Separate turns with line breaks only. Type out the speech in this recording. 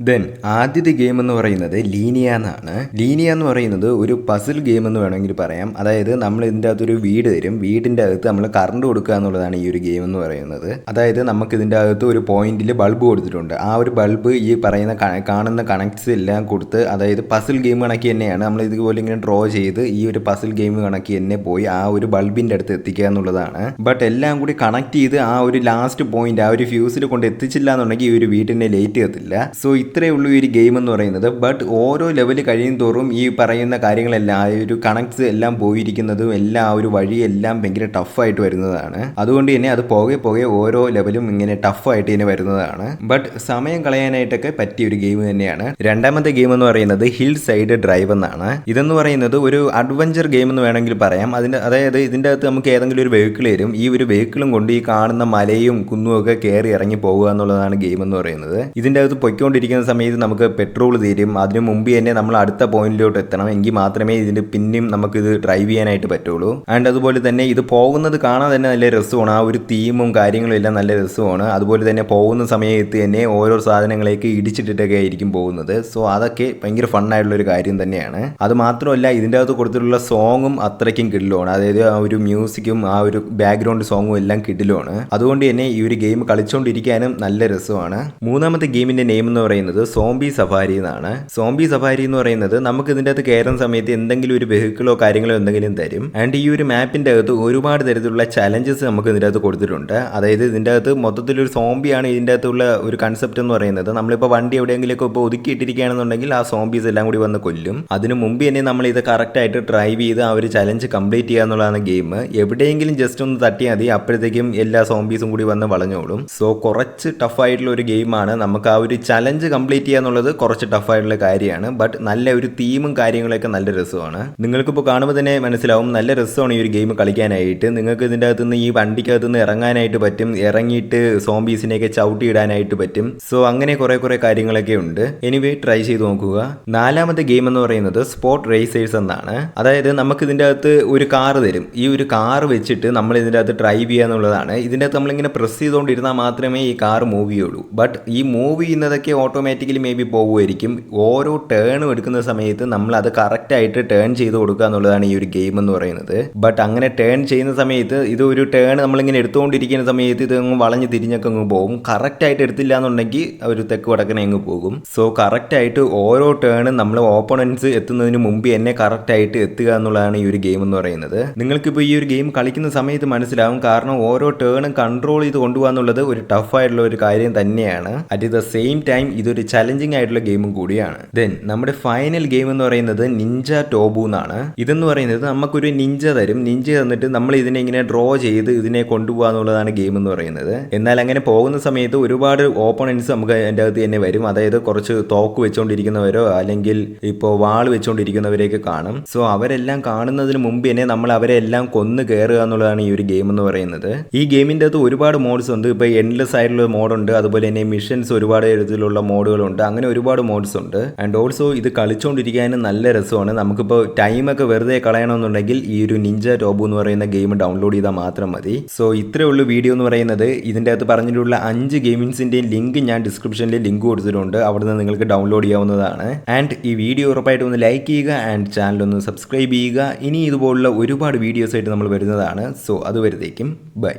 Then ആദ്യത്തെ game എന്ന് പറയുന്നത് ലീനിയ എന്നാണ്. ലീനിയ എന്ന് പറയുന്നത് ഒരു പസിൽ ഗെയിം എന്ന് വേണമെങ്കിൽ പറയാം. അതായത് നമ്മൾ ഇതിൻ്റെ അകത്തൊരു വീട് തരും, വീടിൻ്റെ അകത്ത് നമ്മൾ കറണ്ട് കൊടുക്കുക എന്നുള്ളതാണ് ഈ ഒരു ഗെയിം എന്ന് പറയുന്നത്. അതായത് നമുക്ക് ഇതിൻ്റെ അകത്ത് ഒരു പോയിന്റിൽ ബൾബ് കൊടുത്തിട്ടുണ്ട്. ആ ഒരു ബൾബ് ഈ പറയുന്ന കാണുന്ന കണക്ട്സ് എല്ലാം കൊടുത്ത്, അതായത് പസിൽ ഗെയിം കണക്കി തന്നെയാണ്. നമ്മൾ ഇതുപോലെ ഇങ്ങനെ ഡ്രോ ചെയ്ത് ഈ ഒരു പസിൽ ഗെയിം കണക്കി തന്നെ പോയി ആ ഒരു ബൾബിൻ്റെ അടുത്ത് എത്തിക്കുക എന്നുള്ളതാണ്. ബട്ട് എല്ലാം കൂടി കണക്ട് ചെയ്ത് ആ ഒരു ലാസ്റ്റ് പോയിന്റ് ആ ഒരു ഫ്യൂസിൽ കൊണ്ട് എത്തിച്ചില്ല എന്നുണ്ടെങ്കിൽ ഈ ഒരു വീട്ടിനെ ലേറ്റ് കത്തില്ല. സോ ഇത്രയേ ഉള്ളൂ ഈ ഒരു ഗെയിം എന്ന് പറയുന്നത്. ബട്ട് ഓരോ ലെവൽ കഴിയും തോറും ഈ പറയുന്ന കാര്യങ്ങളെല്ലാം ആ ഒരു കണക്ട്സ് എല്ലാം പോയിരിക്കുന്നതും എല്ലാം ആ ഒരു വഴിയെല്ലാം ഭയങ്കര ടഫായിട്ട് വരുന്നതാണ്. അതുകൊണ്ട് തന്നെ അത് പോകെ പോകെ ഓരോ ലെവലും ഇങ്ങനെ ടഫായിട്ട് തന്നെ വരുന്നതാണ്. ബട്ട് സമയം കളയാനായിട്ടൊക്കെ പറ്റിയ ഒരു ഗെയിം തന്നെയാണ്. രണ്ടാമത്തെ ഗെയിം എന്ന് പറയുന്നത് ഹിൽ സൈഡ് ഡ്രൈവ് എന്നാണ്. ഇതെന്ന് പറയുന്നത് ഒരു അഡ്വഞ്ചർ ഗെയിം എന്ന് വേണമെങ്കിൽ പറയാം. അതായത് ഇതിൻ്റെ അകത്ത് നമുക്ക് ഏതെങ്കിലും ഒരു വെഹിക്കിൾ വരും. ഈ ഒരു വെഹിക്കിളും കൊണ്ട് ഈ കാണുന്ന മലയും കുന്നും ഒക്കെ കയറി ഇറങ്ങി പോകുക എന്നുള്ളതാണ് ഗെയിം എന്ന് പറയുന്നത്. ഇതിൻ്റെ അകത്ത് പൊയ്ക്കൊണ്ടിരിക്കുന്ന സമയത്ത് നമുക്ക് പെട്രോൾ തീരും. അതിന് മുമ്പ് തന്നെ നമ്മൾ അടുത്ത പോയിന്റിലോട്ട് എത്തണം. എങ്കിൽ മാത്രമേ ഇതിന് പിന്നെയും നമുക്കിത് ഡ്രൈവ് ചെയ്യാനായിട്ട് പറ്റുള്ളൂ. ആൻഡ് അതുപോലെ തന്നെ ഇത് പോകുന്നത് കാണാൻ തന്നെ നല്ല രസമാണ്. ആ ഒരു തീമും കാര്യങ്ങളും എല്ലാം നല്ല രസമാണ്. അതുപോലെ തന്നെ പോകുന്ന സമയത്ത് തന്നെ ഓരോ സാധനങ്ങളേക്ക് ഇടിച്ചിട്ടിട്ടൊക്കെ ആയിരിക്കും പോകുന്നത്. സോ അതൊക്കെ ഭയങ്കര ഫണ്ണായിട്ടുള്ളൊരു കാര്യം തന്നെയാണ്. അത് മാത്രമല്ല ഇതിൻ്റെ അകത്ത് കൊടുത്തിട്ടുള്ള സോങ്ങും അത്രയ്ക്കും കിടിലമാണ്. അതായത് ആ ഒരു മ്യൂസിക്കും ആ ഒരു ബാക്ക്ഗ്രൗണ്ട് സോങ്ങും എല്ലാം കിടിലമാണ്. അതുകൊണ്ട് തന്നെ ഈ ഒരു ഗെയിം കളിച്ചുകൊണ്ടിരിക്കാനും നല്ല രസമാണ്. മൂന്നാമത്തെ ഗെയിമിന്റെ നെയിം എന്ന് പറയുന്നത് സോംബി സഫാരി എന്നാണ്. സോംബി സഫാരി എന്ന് പറയുന്നത് നമുക്ക് ഇതിൻ്റെ അകത്ത് കയറുന്ന സമയത്ത് എന്തെങ്കിലും ഒരു വെഹിക്കിളോ കാര്യങ്ങളോ എന്തെങ്കിലും തരും. ആൻഡ് ഈ ഒരു മാപ്പിന്റെ അകത്ത് ഒരുപാട് തരത്തിലുള്ള ചലഞ്ചസ് നമുക്ക് ഇതിൻ്റെ അകത്ത് കൊടുത്തിട്ടുണ്ട്. അതായത് ഇതിൻ്റെ അകത്ത് മൊത്തത്തിലൊരു സോംബിയാണ് ഇതിൻ്റെ അകത്തുള്ള ഒരു കൺസെപ്റ്റ് എന്ന് പറയുന്നത്. നമ്മളിപ്പോൾ വണ്ടി എവിടെയെങ്കിലുമൊക്കെ ഇപ്പോൾ ഒതുക്കിയിട്ടിരിക്കുകയാണെന്നുണ്ടെങ്കിൽ ആ സോംബീസ് എല്ലാം കൂടി വന്ന് കൊല്ലും. അതിന് മുമ്പ് തന്നെ നമ്മൾ ഇത് കറക്റ്റായിട്ട് ഡ്രൈവ് ചെയ്ത് ആ ഒരു ചലഞ്ച് കംപ്ലീറ്റ് ചെയ്യുക എന്നുള്ളതാണ് ഗെയിം. എവിടെയെങ്കിലും ജസ്റ്റ് ഒന്ന് തട്ടിയാൽ മതി, അപ്പോഴത്തേക്കും എല്ലാ സോംബീസും കൂടി വന്ന് വളഞ്ഞോളും. സോ കുറച്ച് ടഫായിട്ടുള്ള ഒരു ഗെയിമാണ്. നമുക്ക് ആ ഒരു ചലഞ്ച് കംപ്ലീറ്റ് ചെയ്യുക എന്നുള്ളത് കുറച്ച് ടഫായിട്ടുള്ള കാര്യമാണ്. ബട്ട് നല്ല ഒരു തീമും കാര്യങ്ങളൊക്കെ നല്ല രസമാണ്. നിങ്ങൾക്കിപ്പോൾ കാണുമ്പോൾ തന്നെ മനസ്സിലാവും നല്ല രസമാണ് ഈ ഒരു ഗെയിം കളിക്കാനായിട്ട്. നിങ്ങൾക്ക് ഇതിൻ്റെ അകത്തുനിന്ന് ഈ വണ്ടിക്കകത്ത് നിന്ന് ഇറങ്ങാനായിട്ട് പറ്റും, ഇറങ്ങിയിട്ട് സോംബീസിനെയൊക്കെ ചവിട്ടി ഇടാനായിട്ട് പറ്റും. സോ അങ്ങനെ കുറേ കാര്യങ്ങളൊക്കെ ഉണ്ട്. എനിവേ ട്രൈ ചെയ്ത് നോക്കുക. നാലാമത്തെ ഗെയിം എന്ന് പറയുന്നത് സ്പോർട്ട് റേസേഴ്സ് എന്നാണ്. അതായത് നമുക്ക് ഇതിൻ്റെ അകത്ത് ഒരു കാർ തരും. ഈ ഒരു കാർ വെച്ചിട്ട് നമ്മൾ ഇതിൻ്റെ അകത്ത് ഡ്രൈവ് ചെയ്യുക എന്നുള്ളതാണ്. ഇതിൻ്റെ അകത്ത് നമ്മളിങ്ങനെ പ്രസ് ചെയ്തുകൊണ്ടിരുന്നാൽ മാത്രമേ ഈ കാർ മൂവ് ചെയ്യുള്ളൂ. ബട്ട് ഈ മൂവ് ചെയ്യുന്നതൊക്കെ ഓട്ടോമാറ്റിക്കലി മേ ബി പോകുമായിരിക്കും. ഓരോ ടേണും എടുക്കുന്ന സമയത്ത് നമ്മൾ അത് കറക്റ്റായിട്ട് ടേൺ ചെയ്ത് കൊടുക്കുക എന്നുള്ളതാണ് ഈ ഒരു ഗെയിം എന്ന് പറയുന്നത്. ബട്ട് അങ്ങനെ ടേൺ ചെയ്യുന്ന സമയത്ത് ഇത് ഒരു ടേൺ നമ്മളിങ്ങനെ എടുത്തുകൊണ്ടിരിക്കുന്ന സമയത്ത് ഇത് വളഞ്ഞ് തിരിഞ്ഞൊക്കെ അങ്ങ് പോകും. കറക്റ്റായിട്ട് എടുത്തില്ല എന്നുണ്ടെങ്കിൽ ഒരു തെക്ക് വടക്കനെ അങ്ങ് പോകും. സോ കറക്റ്റായിട്ട് ഓരോ ടേണും നമ്മൾ ഓപ്പണൻസ് എത്തുന്നതിന് മുമ്പ് തന്നെ കറക്റ്റായിട്ട് എത്തുക എന്നുള്ളതാണ് ഈ ഒരു ഗെയിം എന്ന് പറയുന്നത്. നിങ്ങൾക്കിപ്പോൾ ഈ ഒരു ഗെയിം കളിക്കുന്ന സമയത്ത് മനസ്സിലാവും. കാരണം ഓരോ ടേണും കൺട്രോൾ ചെയ്ത് കൊണ്ടുപോകുക എന്നുള്ളത് ഒരു ടഫായിട്ടുള്ള ഒരു കാര്യം തന്നെയാണ്. അറ്റ് ദ സെയിം ടൈം ഇതൊരു ചലഞ്ചിങ് ആയിട്ടുള്ള ഗെയിമും കൂടിയാണ്. ദെൻ നമ്മുടെ ഫൈനൽ ഗെയിം എന്ന് പറയുന്നത് നിഞ്ച ടോബു എന്നാണ്. ഇതെന്ന് പറയുന്നത് നമുക്കൊരു നിഞ്ച തരും. നിഞ്ച തന്നിട്ട് നമ്മൾ ഇതിനെ ഇങ്ങനെ ഡ്രോ ചെയ്ത് ഇതിനെ കൊണ്ടുപോകുക എന്നുള്ളതാണ് ഗെയിം എന്ന് പറയുന്നത്. എന്നാൽ അങ്ങനെ പോകുന്ന സമയത്ത് ഒരുപാട് ഓപ്പണൻസ് നമുക്ക് അതിൻ്റെ അകത്ത് തന്നെ വരും. അതായത് കുറച്ച് തോക്ക് വെച്ചുകൊണ്ടിരിക്കുന്നവരോ അല്ലെങ്കിൽ ഇപ്പോൾ വാൾ വെച്ചുകൊണ്ടിരിക്കുന്നവരെയൊക്കെ കാണും. സോ അവരെല്ലാം കാണുന്നതിന് മുമ്പ് തന്നെ നമ്മൾ അവരെ എല്ലാം കൊന്ന് കയറുക എന്നുള്ളതാണ് ഈ ഒരു ഗെയിം എന്ന് പറയുന്നത്. ഈ ഗെയിമിൻ്റെ അകത്ത് ഒരുപാട് മോഡ്സ് ഉണ്ട്. ഇപ്പോൾ എൻഡ്ലെസ് ആയിട്ടുള്ള മോഡുണ്ട്, അതുപോലെ തന്നെ മിഷൻസ് ഒരുപാട് തരത്തിലുള്ള മോഡുകളുണ്ട്. അങ്ങനെ ഒരുപാട് മോഡ്സ് ഉണ്ട്. ആൻഡ് ഓൾസോ ഇത് കളിച്ചുകൊണ്ടിരിക്കാനും നല്ല രസമാണ്. നമുക്കിപ്പോൾ ടൈമൊക്കെ വെറുതെ കളയണമെന്നുണ്ടെങ്കിൽ ഈ ഒരു നിഞ്ച ടോബു എന്ന് പറയുന്ന ഗെയിം ഡൗൺലോഡ് ചെയ്താൽ മാത്രം മതി. സോ ഇത്രയേ ഉള്ളൂ വീഡിയോ എന്ന് പറയുന്നത്. ഇതിൻ്റെ അകത്ത് പറഞ്ഞിട്ടുള്ള 5 ഗെയിമിങ്സിൻ്റെയും ലിങ്ക് ഞാൻ ഡിസ്ക്രിപ്ഷനിൽ ലിങ്ക് കൊടുത്തിട്ടുണ്ട്. അവിടുന്ന് നിങ്ങൾക്ക് ഡൗൺലോഡ് ചെയ്യാവുന്നതാണ്. ആൻഡ് ഈ വീഡിയോ ഉറപ്പായിട്ട് ഒന്ന് ലൈക്ക് ചെയ്യുക ആൻഡ് ചാനൽ ഒന്ന് സബ്സ്ക്രൈബ് ചെയ്യുക. ഇനി ഇതുപോലുള്ള ഒരുപാട് വീഡിയോസ് ആയിട്ട് നമ്മൾ വരുന്നതാണ്. സോ അതുവരത്തേക്കും ബൈ.